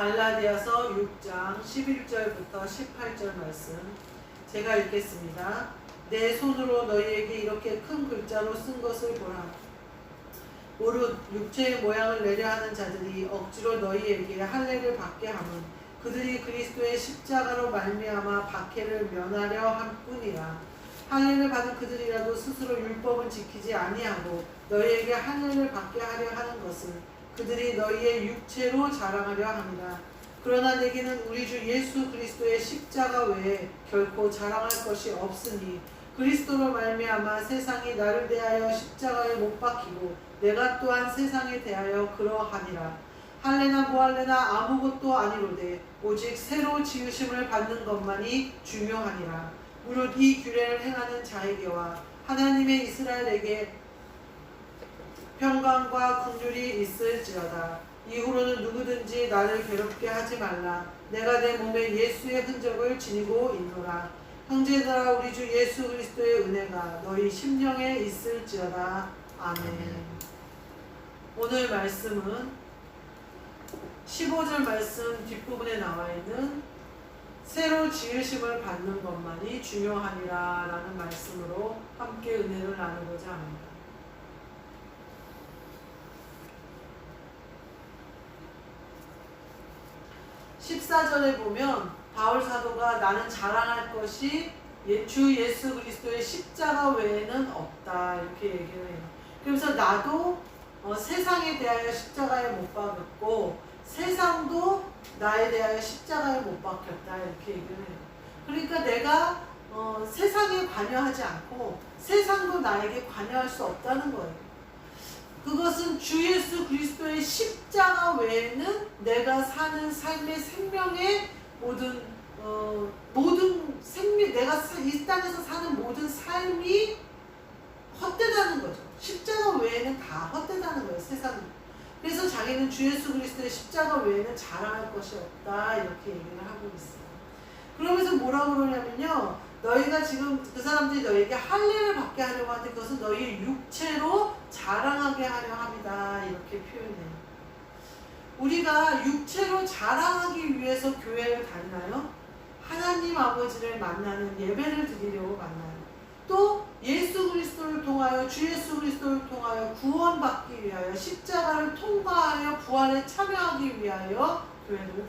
갈라디아서 6장 11절부터 18절 말씀 제가 읽겠습니다. 내 손으로 너희에게 이렇게 큰 글자로 쓴 것을 보라. 오롯 육체의 모양을 내려 하는 자들이 억지로 너희에게 할례를 받게 함은 그들이 그리스도의 십자가로 말미암아 박해를 면하려 함뿐이라. 할례를 받은 그들이라도 스스로 율법은 지키지 아니하고 너희에게 할례를 받게 하려 하는 것은 그들이 너희의 육체로 자랑하려 합니다. 그러나 내게는 우리 주 예수 그리스도의 십자가 외에 결코 자랑할 것이 없으니 그리스도로 말미암아 세상이 나를 대하여 십자가에 못 박히고 내가 또한 세상에 대하여 그러하니라. 할례나 무할례나 아무것도 아니로되 오직 새로 지으심을 받는 것만이 중요하니라. 무릇 이 규례를 행하는 자에게와 하나님의 이스라엘에게 평강과 긍휼이 있을지어다. 이후로는 누구든지 나를 괴롭게 하지 말라. 내가 내 몸에 예수의 흔적을 지니고 있노라. 형제들아, 우리 주 예수 그리스도의 은혜가 너희 심령에 있을지어다. 아멘. 오늘 말씀은 15절 말씀 뒷부분에 나와 있는 새로 지으심을 받는 것만이 중요하니라 라는 말씀으로 함께 은혜를 나누고자 합니다. 14절에 보면 바울 사도가 나는 자랑할 것이 주 예수 그리스도의 십자가 외에는 없다 이렇게 얘기를 해요. 그래서 나도 세상에 대하여 십자가에 못 박혔고 세상도 나에 대하여 십자가에 못 박혔다 이렇게 얘기를 해요. 그러니까 내가 세상에 관여하지 않고 세상도 나에게 관여할 수 없다는 거예요. 그것은 주 예수 그리스도의 십자가 외에는 내가 사는 삶의 생명의 모든 생명, 내가 이 땅에서 사는 모든 삶이 헛되다는 거죠. 십자가 외에는 다 헛되다는 거예요, 세상은. 그래서 자기는 주 예수 그리스도의 십자가 외에는 자랑할 것이 없다 이렇게 얘기를 하고 있어요. 그러면서 뭐라고 그러냐면요, 너희가 지금 그 사람들이 너희에게 할례를 받게 하려고 하는데 그것은 너희의 육체로 자랑하게 하려 합니다 이렇게 표현해요. 우리가 육체로 자랑하기 위해서 교회를 다니나요? 하나님 아버지를 만나는 예배를 드리려고 만나요. 또 예수 그리스도를 통하여 주 예수 그리스도를 통하여 구원받기 위하여 십자가를 통과하여 부활에 참여하기 위하여 교회를 다녀요.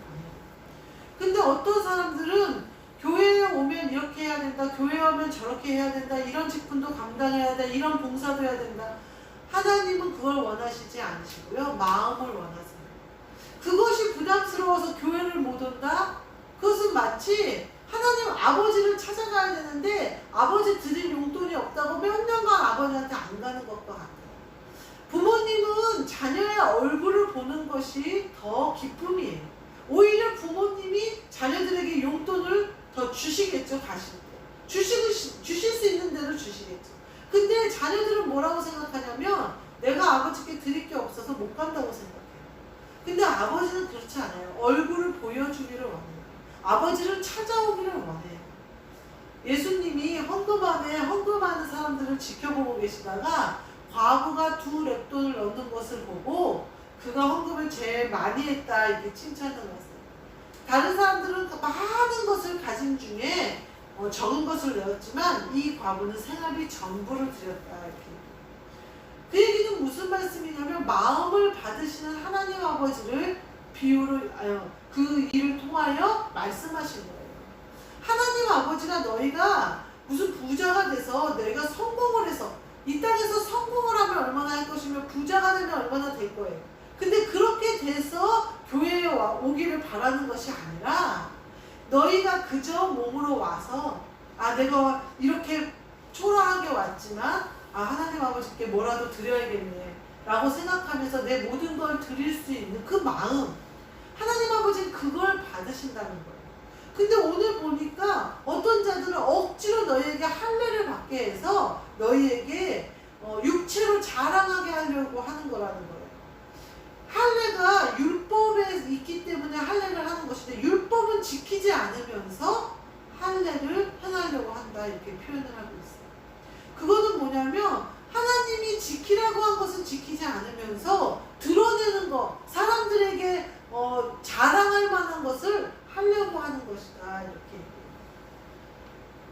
근데 어떤 사람들은 교회에 오면 이렇게 해야 된다, 교회에 오면 저렇게 해야 된다, 이런 직분도 감당해야 된다, 이런 봉사도 해야 된다. 하나님은 그걸 원하시지 않으시고요, 마음을 원하세요. 그것이 부담스러워서 교회를 못 온다? 그것은 마치 하나님 아버지를 찾아가야 되는데 아버지 드릴 용돈이 없다고 몇 년간 아버지한테 안 가는 것과 같아요. 부모님은 자녀의 얼굴을 보는 것이 더 기쁨이에요. 오히려 부모님이 자녀들에게 용돈을 더 주시겠죠, 가실 때. 주실 수 있는 대로 주시겠죠. 근데 자녀들은 뭐라고 생각하냐면 내가 아버지께 드릴 게 없어서 못 간다고 생각해요. 근데 아버지는 그렇지 않아요. 얼굴을 보여주기를 원해요. 아버지를 찾아오기를 원해요. 예수님이 헌금하는 사람들을 지켜보고 계시다가 과부가 2렙돈을 넣는 것을 보고 그가 헌금을 제일 많이 했다 이렇게 칭찬을 했어요. 다른 사람들은 많은 것을 가진 중에 적은 것을 내었지만 이 과부는 생활비 전부를 드렸다 이렇게. 그 얘기는 무슨 말씀이냐면 마음을 받으시는 하나님 아버지를 그 일을 통하여 말씀하신 거예요. 하나님 아버지가 너희가 무슨 부자가 돼서 너희가 성공을 해서 이 땅에서 성공을 하면 얼마나 할 것이며 부자가 되면 얼마나 될 거예요. 근데 그렇게 돼서 교회에 오기를 바라는 것이 아니라 너희가 그저 몸으로 와서 내가 이렇게 초라하게 왔지만 하나님 아버지께 뭐라도 드려야겠네 라고 생각하면서 내 모든 걸 드릴 수 있는 그 마음, 하나님 아버지는 그걸 받으신다는 거예요. 근데 오늘 보니까 어떤 자들은 억지로 너희에게 할례를 받게 해서 너희에게 육체로 자랑하게 하려고 하는 거라는 거예요. 할례가 율법에 있기 때문에 할례를 하는 것인데 율법은 지키지 않으면서 할례를 행하려고 한다 이렇게 표현을 하고 있어요. 그거는 뭐냐면 하나님이 지키라고 한 것은 지키지 않으면서 드러내는 거, 사람들에게 자랑할 만한 것을 하려고 하는 것이다. 이렇게.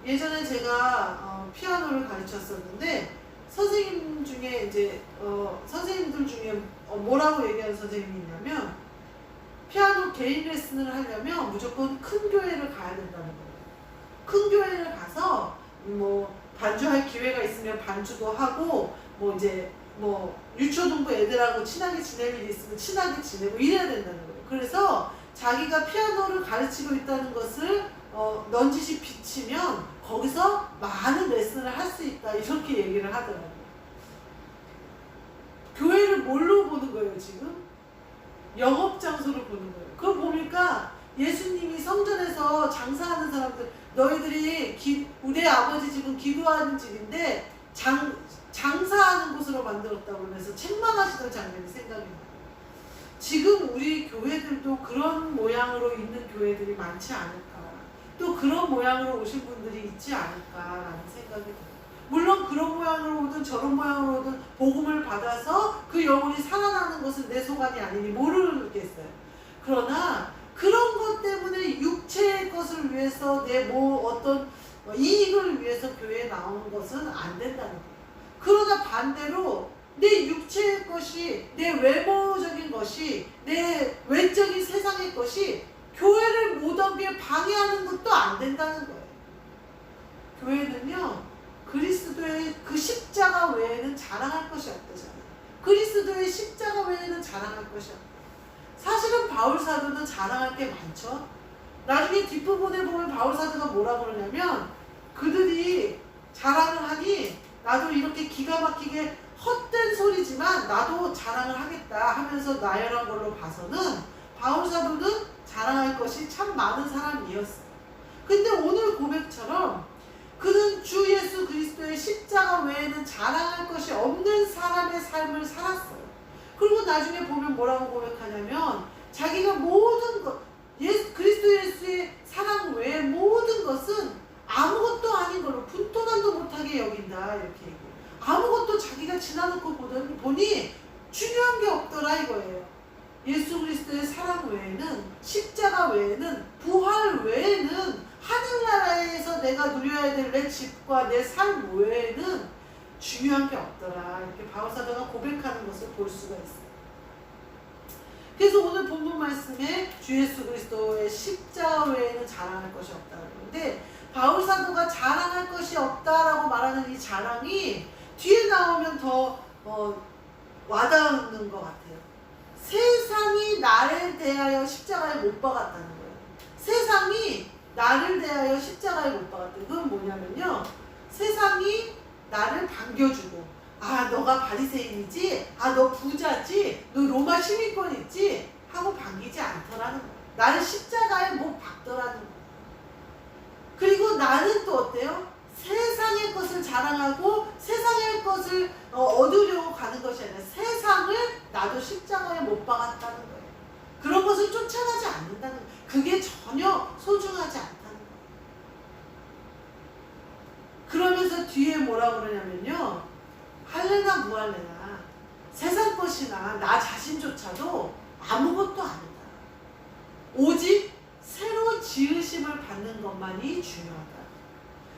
예전에 제가 피아노를 가르쳤었는데 선생님 중에 이제 선생님들 중에 뭐라고 얘기하는 선생님이 있냐면 피아노 개인 레슨을 하려면 무조건 큰 교회를 가야 된다는 거예요. 큰 교회를 가서 뭐 반주할 기회가 있으면 반주도 하고 뭐 이제 뭐 유초등부 애들하고 친하게 지낼 일이 있으면 친하게 지내고 이래야 된다는 거예요. 그래서 자기가 피아노를 가르치고 있다는 것을 넌지시 비치면 거기서 많은 레슨을 할 수 있다 이렇게 얘기를 하더라고요. 교회를 뭘로 보는 거예요 지금? 영업장소를 보는 거예요. 그걸 보니까 예수님이 성전에서 장사하는 사람들 너희들이 우리 아버지 집은 기도하는 집인데 장사하는 곳으로 만들었다고 그러면서 책망하시던 장면이 생각이 나요. 지금 우리 교회들도 그런 모양으로 있는 교회들이 많지 않을까. 또 그런 모양으로 오신 분들이 있지 않을까라는 생각이 들어요. 물론 그런 모양으로 오든 저런 모양으로 오든 복음을 받아서 그 영혼이 살아나는 것은 내 소관이 아니니 모르겠어요. 그러나 그런 것 때문에 육체의 것을 위해서 내 어떤 이익을 위해서 교회에 나오는 것은 안 된다는 거예요. 그러나 반대로 내 육체의 것이, 내 외모적인 것이, 내 외적인 세상의 것이 교회를 못 오게 방해하는 것도 안 된다는 거예요. 교회는요, 그리스도의 그 십자가 외에는 자랑할 것이 없다잖아요. 그리스도의 십자가 외에는 자랑할 것이 없다. 사실은 바울 사도는 자랑할 게 많죠. 나중에 뒷부분에 보면 바울 사도가 뭐라 그러냐면 그들이 자랑을 하니 나도 이렇게 기가 막히게 헛된 소리지만 나도 자랑을 하겠다 하면서 나열한 걸로 봐서는 바울 사도는 자랑할 것이 참 많은 사람이었어요. 근데 오늘 고백처럼 그는 주 예수 그리스도의 십자가 외에는 자랑할 것이 없는 사람의 삶을 살았어요. 그리고 나중에 보면 뭐라고 고백하냐면 자기가 모든 것, 그리스도 예수의 사랑 외에 모든 것은 아무것도 아닌 걸로 분토난도 못하게 여긴다 이렇게 얘기해요. 아무것도 자기가 지나놓고 보니 중요한 게 없더라 이거예요. 예수 그리스도의 사랑 외에는, 십자가 외에는, 부활 외에는, 하늘나라에서 내가 누려야 될 내 집과 내 삶 외에는 중요한 게 없더라. 이렇게 바울사도가 고백하는 것을 볼 수가 있어요. 그래서 오늘 본문 말씀에 주 예수 그리스도의 십자가 외에는 자랑할 것이 없다는 건데 바울사도가 자랑할 것이 없다라고 말하는 이 자랑이 뒤에 나오면 더 와닿는 것 같아요. 세상이 나를 대하여 십자가에 못 박았다는 거예요. 세상이 나를 대하여 십자가에 못 박았대요. 그건 뭐냐면요. 세상이 나를 반겨주고 아 너가 바리새인이지? 아 너 부자지? 너 로마 시민권 있지? 하고 반기지 않더라는 거예요. 나를 십자가에 못 박더라는 거예요. 그리고 나는 또 어때요? 세상의 것을 자랑하고 세상의 것을 얻으려고 가는 것이 아니라 세상을 나도 십자가에 못 박았다는 거예요. 그런 것을 쫓아가지 않는다는 거예요. 그게 전혀 소중하지 않다는 거예요. 그러면서 뒤에 뭐라 그러냐면요. 할래나 무할래나 세상 것이나 나 자신조차도 아무것도 아니다. 오직 새로 지으심을 받는 것만이 중요하다.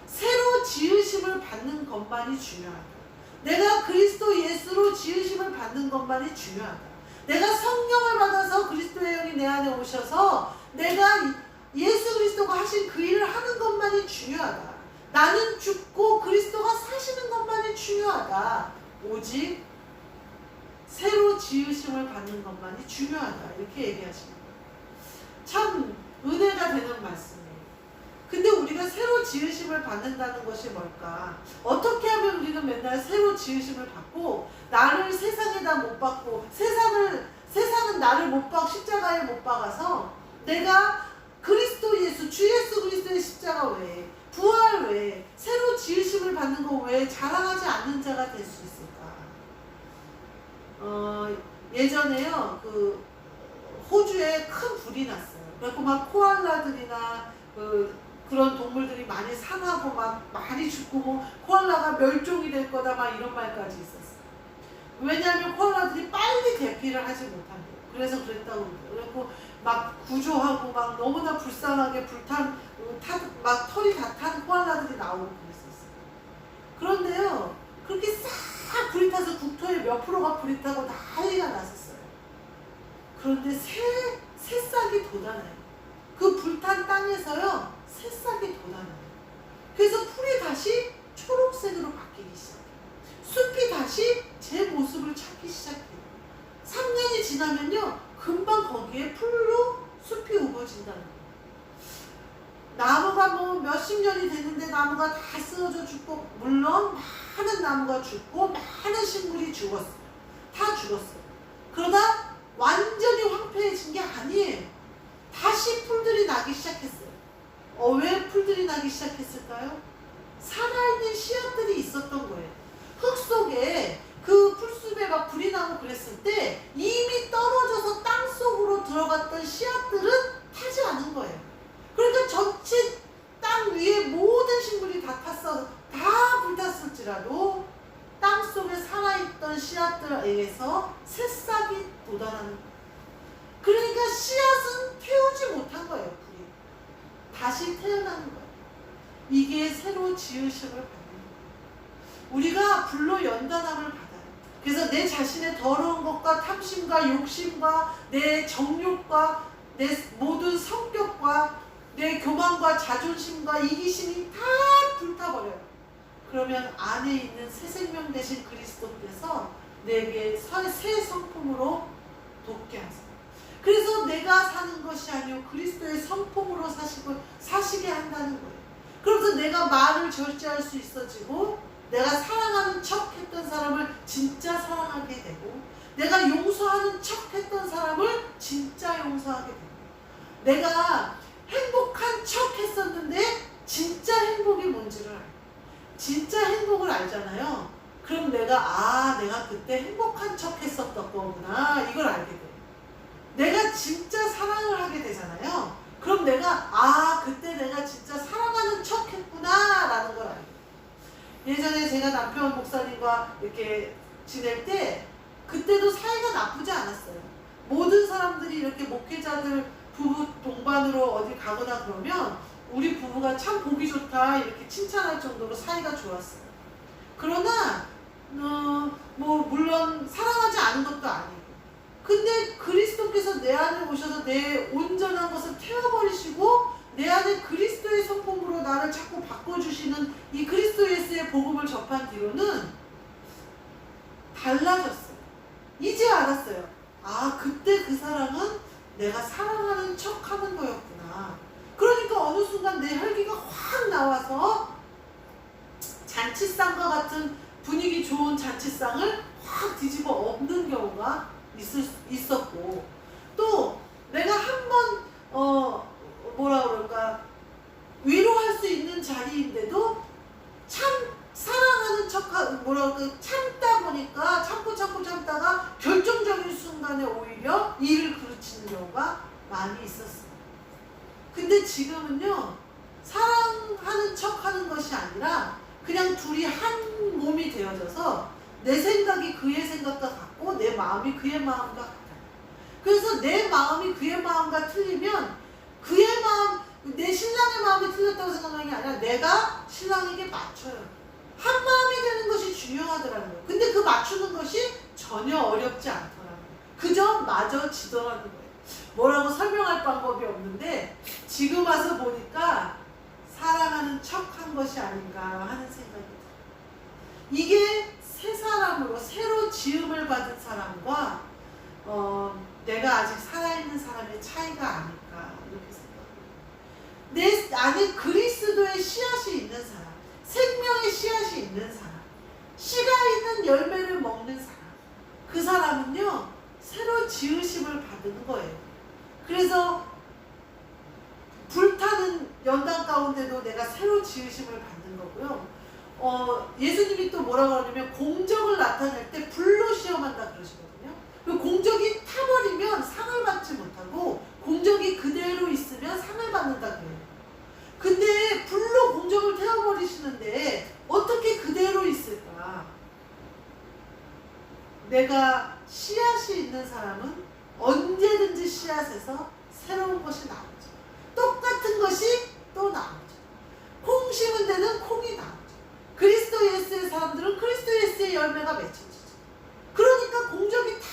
새로 지으심을 받는 것만이 중요하다. 내가 그리스도 예수로 지으심을 받는 것만이 중요하다. 내가 성령을 받아서 그리스도의 영이 내 안에 오셔서 내가 예수 그리스도가 하신 그 일을 하는 것만이 중요하다. 나는 죽고 그리스도가 사시는 것만이 중요하다. 오직 새로 지으심을 받는 것만이 중요하다. 이렇게 얘기하시는 거예요. 참 은혜가 되는 말씀이에요. 근데 우리가 새로 지으심을 받는다는 것이 뭘까? 어떻게 하면 우리는 맨날 새로 지으심을 받고 나를 세상에다 못 박고 세상은 나를 못 십자가에 못 박아서 내가 그리스도 예수, 주 예수 그리스도의 십자가 외에 부활 외에 새로 지으심을 받는 것 외에 자랑하지 않는 자가 될 수 있을까? 예전에요 그 호주에 큰 불이 났어요. 그래서 막 코알라들이나 그런 동물들이 많이 상하고 막 많이 죽고 뭐 코알라가 멸종이 될 거다 막 이런 말까지 있었어요. 왜냐하면 코알라들이 빨리 대피를 하지 못한대요. 그래서 그랬다고 그러고 막 구조하고 막 너무나 불쌍하게 막 털이 다 탄 코알라들이 나오고 그랬었어요. 그런데요, 그렇게 싹 불이 타서 국토의 몇 프로가 불이 타고 난리가 났었어요. 그런데 새싹이 돋아나요. 그 불탄 땅에서요, 새싹이 돋아나요. 그래서 풀이 다시 초록색으로 바뀌기 시작해요. 숲이 다시 제 모습을 찾기 시작해요. 3년이 지나면요, 금방 거기에 풀로 숲이 우거진다는 거예요. 나무가 뭐 몇십 년이 됐는데 나무가 다 쓰러져 죽고, 물론 많은 나무가 죽고 많은 식물이 죽었어요. 다 죽었어요. 그러다 완전히 황폐해진 게 아니에요. 다시 풀들이 나기 시작했어요. 왜 풀들이 나기 시작했을까요? 살아있는 씨앗들이 있었던 거예요. 흙 속에 그 풀숲에 막 불이 나고 그랬을 때 이미 떨어져서 땅 속으로 들어갔던 씨앗들은 타지 않은 거예요. 그러니까 전체 땅 위에 모든 식물이 다 불탔을지라도 땅 속에 살아있던 씨앗들에게서 새싹이 돋아나는 거예요. 그러니까 씨앗은 태우지 못한 거예요. 불이 다시 태어나는 거예요. 이게 새로 지으심을 받는 거예요. 우리가 불로 연단함을 받아요. 그래서 내 자신의 더러운 것과 탐심과 욕심과 내 정욕과 내 모든 성격과 내 교만과 자존심과 이기심이 다 불타버려요. 그러면 안에 있는 새 생명 되신 그리스도께서 내게 새 성품으로 돋게 하세요. 그래서 내가 사는 것이 아니요 그리스도의 성품으로 사시게 한다는 거예요. 그래서 내가 말을 절제할 수 있어지고, 내가 사랑하는 척 했던 사람을 진짜 사랑하게 되고, 내가 용서하는 척 했던 사람을 진짜 용서하게 되고, 내가 행복한 척 했었는데 진짜 행복이 뭔지를 알고, 진짜 행복을 알잖아요. 그럼 내가 그때 행복한 척 했었던 거구나, 이걸 알게 돼요. 내가 진짜 사랑을 하게 되잖아요. 그럼 내가 그때 내가 진짜 사랑하는 척 했구나 라는 걸 알게 돼요. 예전에 제가 남편 목사님과 이렇게 지낼 때 그때도 사이가 나쁘지 않았어요. 모든 사람들이 이렇게 목회자들 부부 동반으로 어디 가거나 그러면 우리 부부가 참 보기 좋다 이렇게 칭찬할 정도로 사이가 좋았어요. 그러나 뭐 물론 사랑하지 않은 것도 아니고, 근데 그리스도께서 내 안에 오셔서 내 온전한 것을 태워버리시고 내 안에 그리스도의 성품으로 나를 자꾸 바꿔주시는 이 그리스도 예수의 복음을 접한 뒤로는 달라졌어요. 이제 알았어요. 그때 그 사랑은 내가 사랑하는 척 하는 거였구나. 그러니까 어느 순간 내 혈기가 확 나와서 잔치상과 같은 분위기 좋은 잔치상을 확 뒤집어 엎는 경우가 있었고, 또 내가 한번 위로할 수 있는 자리인데도 참 사랑하는 참다 보니까 참다가 결정적인 순간에 오히려 일을 그르치는 경우가 많이 있었어요. 근데 지금은요, 사랑하는 척 하는 것이 아니라 그냥 둘이 한 몸이 되어져서 내 생각이 그의 생각과 같고 내 마음이 그의 마음과 같아요. 그래서 내 마음이 그의 마음과 틀리면 그의 마음, 내 신랑의 마음이 틀렸다고 생각하는 게 아니라 내가 신랑에게 맞춰요. 한 마음이 되는 것이 중요하더라는 거예요. 근데 그 맞추는 것이 전혀 어렵지 않더라고요. 그저 맞아지더라는 거예요. 뭐라고 설명할 방법이 없는데 지금 와서 보니까 사랑하는 척한 것이 아닌가 하는 생각이 들어요. 이게 새 사람으로 새로 지음을 받은 사람과 내가 아직 살아있는 사람의 차이가 아닐까 이렇게 생각합니다. 내 안에 그리스도의 씨앗이 있는 사람, 생명의 씨앗이 있는 사람, 씨가 있는 열매를 먹는 사람, 그 사람은요 새로 지으심을 받은 거예요. 그래서 불타는 연단 가운데도 내가 새로 지으심을 받는 거고요. 예수님이 또 뭐라고 하냐면 공적을 나타낼 때 불로 시험한다 그러시거든요. 그 공적이 타버리면 상을 받지 못하고 공적이 그대로 있으면 상을 받는다 그래요. 근데 불로 공적을 태워버리시는데 어떻게 그대로 있을까? 내가 씨앗이 있는 사람은 언제든지 씨앗에서 새로운 것이 나오죠. 똑같은 것이 또 나오죠. 콩 심은 데는 콩이 나오죠. 그리스도 예수의 사람들은 그리스도 예수의 열매가 맺혀지죠. 그러니까 공적이 다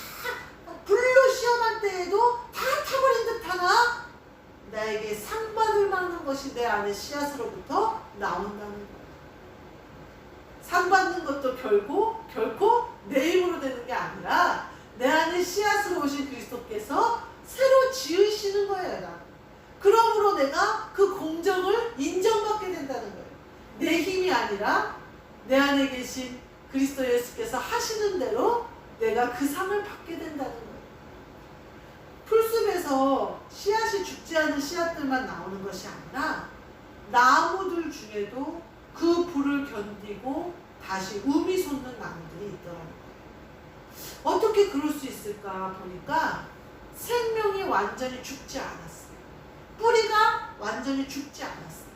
불로 시험할 때에도 다 타버린 듯 하나 나에게 상 받을 만한 것이 내 안에 씨앗으로부터 나온다는 거예요. 상 받는 것도 결코 내 힘으로 되는 게 아니라 내 안에 씨앗으로 오신 그리스도께서 새로 지으시는 거예요. 그러므로 내가 그 공적을 인정받게 된다는 거예요. 내 힘이 아니라 내 안에 계신 그리스도 예수께서 하시는 대로 내가 그 상을 받게 된다는 거예요. 풀숲에서 씨앗이 죽지 않은 씨앗들만 나오는 것이 아니라 나무들 중에도 그 불을 견디고 다시 um이 솟는 나무들이 있더라고요. 어떻게 그럴 수 있을까 보니까 생명이 완전히 죽지 않았어요. 뿌리가 완전히 죽지 않았어요.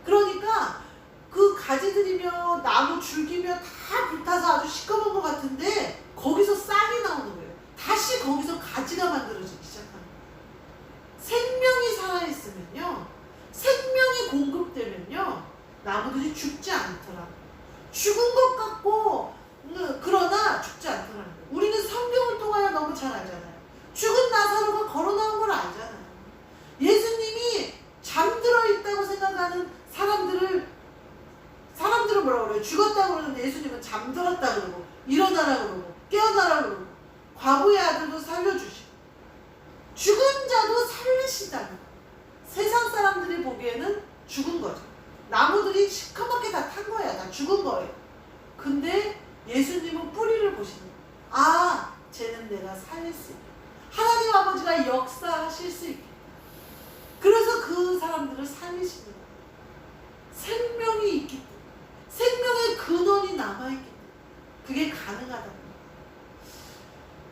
그러니까 그 가지들이며 나무 줄기며 다 불타서 아주 시꺼먼 것 같은데 거기서 싹이 나오는 거예요. 다시 거기서 가지가 만들어지기 시작하는 거예요. 생명이 살아있으면요, 생명이 공급되면요, 나무들이 죽지 않더라고요. 죽은 것 같고 그러나 죽지 않더라고요. 우리는 성경을 통하여 너무 잘 알잖아요. 죽은 나사로가 걸어 나온 걸 알잖아요. 예수님이 잠들어 있다고 생각하는 사람들은 뭐라고 그래요? 죽었다고 그러는데 예수님은 잠들었다 그러고 일어나라 그러고 깨어나라 그러고 과부의 아들도 살려주시고 죽은 자도 살리시다는 세상 사람들이 보기에는 죽은 거죠. 나무들이 시커멓게 다 탄 거야. 다 죽은 거예요. 근데 예수님은 뿌리를 보시는 거예요. 아, 쟤는 내가 살릴 수 있다. 하나님 아버지가 역사하실 수 있겠다. 그래서 그 사람들을 살리시는 거예요. 생명이 있기 때문에, 생명의 근원이 남아있기 때문에 그게 가능하다는 거예요.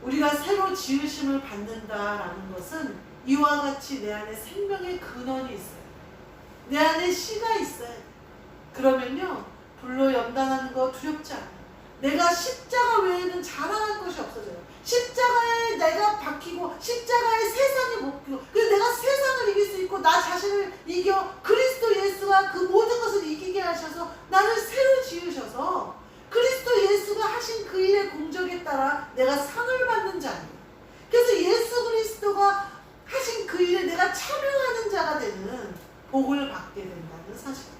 우리가 새로 지으심을 받는다라는 것은 이와 같이 내 안에 생명의 근원이 있어요. 내 안에 씨가 있어요. 그러면요, 불로 연단하는 거 두렵지 않아요. 내가 십자가 외에는 자랑할 것이 없어져요. 십자가에 내가 박히고 십자가에 세상이 묶이고 그래서 내가 세상을 이길 수 있고 나 자신을 이겨 그리스도 예수가 그 모든 것을 이기게 하셔서 나를 새로 지으셔서 그리스도 예수가 하신 그 일의 공적에 따라 내가 상을 받는 자예요. 그래서 예수 그리스도가 하신 그 일에 내가 참여하는 자가 되는 복을 받게 된다는 사실이에요.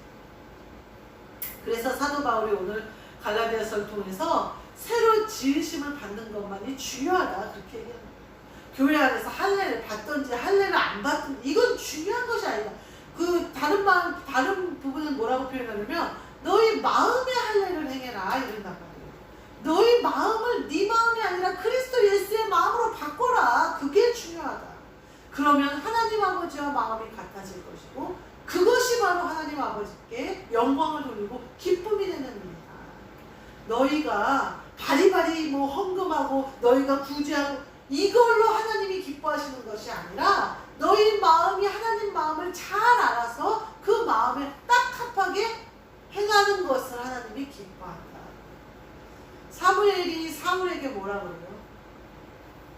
그래서 사도 바울이 오늘 갈라디아서를 통해서 새로 지으심을 받는 것만이 중요하다 그렇게 얘기합니다. 교회 안에서 할례를 받든지 할례를 안 받든지 이건 중요한 것이 아니다. 그 다른 부분은 뭐라고 표현하냐면 너희 마음의 할례를 행해라 이런단 말이에요. 너희 마음을 네 마음이 아니라 그리스도 예수의 마음으로 바꿔라. 그게 중요하다. 그러면 하나님 아버지와 마음이 같아질 것이고 그것이 바로 하나님 아버지께 영광을 돌리고 기쁨이 되는 일이다. 너희가 바리바리 헌금하고 너희가 구제하고 이걸로 하나님이 기뻐하시는 것이 아니라 너희 마음이 하나님 마음을 잘 알아서 그 마음에 딱 합하게 행하는 것을 하나님이 기뻐한다. 사무엘이 사울에게 뭐라고 그래요?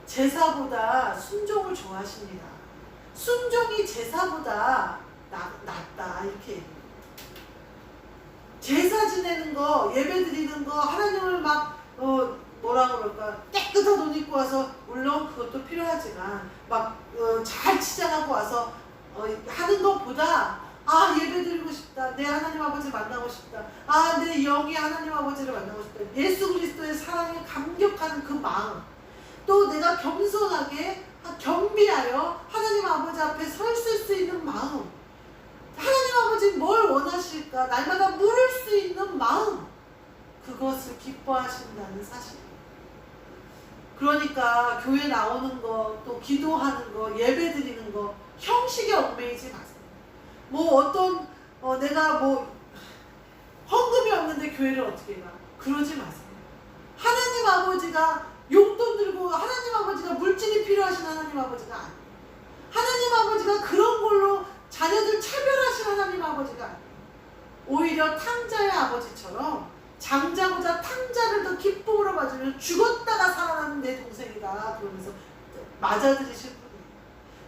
제사보다 순종을 좋아하십니다. 순종이 제사보다 낫다 이렇게 얘기해요. 제사 지내는 거, 예배 드리는 거, 하나님을 막 뭐라 그럴까 깨끗한 옷 입고 와서 물론 그것도 필요하지만 막 잘 치장하고 와서 하는 것보다 예배 드리고 싶다. 내 하나님 아버지 만나고 싶다. 내 영이 하나님 아버지를 만나고 싶다. 예수 그리스도의 사랑에 감격하는 그 마음. 또 내가 겸손하게 겸비하여 하나님 아버지 앞에 서 있을 수 있는 마음. 하나님 아버지 뭘 원하실까? 날마다 물을 수 있는 마음. 그것을 기뻐하신다는 사실이에요. 그러니까 교회 나오는 거, 또 기도하는 거, 예배 드리는 거 형식에 얽매이지 마세요. 내가 헌금이 없는데 교회를 어떻게 가? 그러지 마세요. 하나님 아버지가 용돈 들고 하나님 아버지가 물질이 필요하신 하나님 아버지가 아니에요. 하나님 아버지가 그런 걸로 자녀들 차별하신 하나님 아버지가 아니에요. 오히려 탕자의 아버지처럼 장자보다 탕자를 더 기쁨으로 맞으면 죽었다가 살아나는 내 동생이다 그러면서 맞아들이실 분이에요.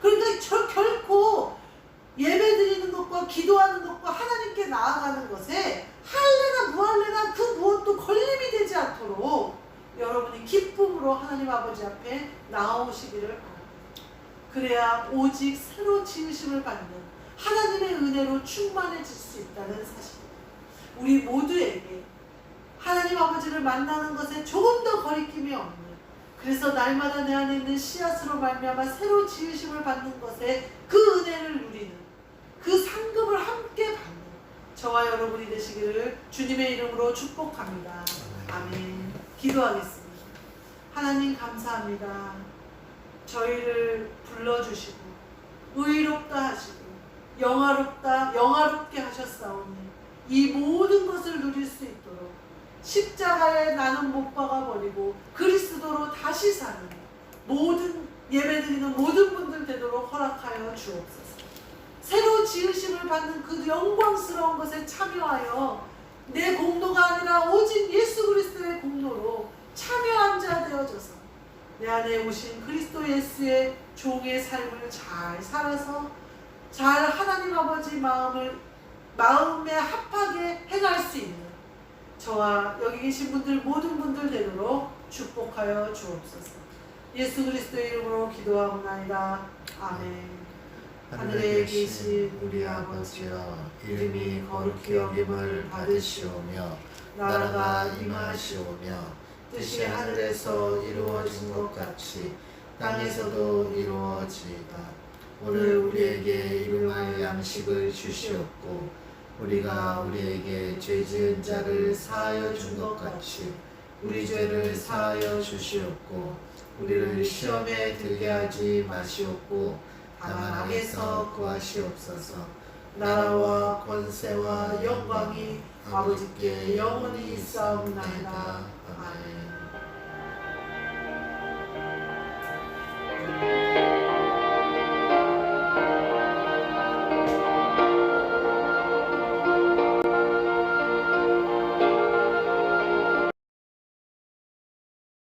그러니까 결코 예배드리는 것과 기도하는 것과 하나님께 나아가는 것에 할래나 무할래나 그 무엇도 걸림이 되지 않도록 여러분이 기쁨으로 하나님 아버지 앞에 나오시기를 바랍니다. 그래야 오직 새로 지으심을 받는 하나님의 은혜로 충만해질 수 있다는 사실. 우리 모두에게 하나님 아버지를 만나는 것에 조금 더 거리낌이 없는, 그래서 날마다 내 안에 있는 씨앗으로 말미암아 새로 지으심을 받는 것에 그 은혜를 누리는, 그 상급을 함께 받는 저와 여러분이 되시기를 주님의 이름으로 축복합니다. 아멘. 기도하겠습니다. 하나님 감사합니다. 저희를 불러주시고 의롭다 하시고 영화롭게 하셨사오니 이 모든 것을 누릴 수 있도록 십자가에 나는 못 박아버리고 그리스도로 다시 사는 모든 예배드리는 모든 분들 되도록 허락하여 주옵소서. 새로 지으심을 받는 그 영광스러운 것에 참여하여 내 공로가 아니라 오직 예수 그리스도의 공로로 참여한 자 되어져서 내 안에 오신 그리스도 예수의 종의 삶을 잘 살아서 잘 하나님 아버지 마음에 합하게 행할 수 있는 저와 여기 계신 분들 모든 분들 되도록 축복하여 주옵소서. 예수 그리스도의 이름으로 기도하옵나이다. 아멘. 하늘에 계신 우리 아버지여, 이름이 거룩히 여김을 받으시오며 나라가 임하시오며 뜻이 하늘에서 이루어진 것 같이 땅에서도 이루어지이다. 오늘 우리에게 일용할 양식을 주시옵고 우리가 우리에게 죄 지은 자를 사하여 준 것 같이 우리 죄를 사하여 주시옵고 우리를 시험에 들게 하지 마시옵고 다만 악에서 구하시옵소서. 나라와 권세와 영광이 아버지께 영원히 있사옵나이다. 아멘.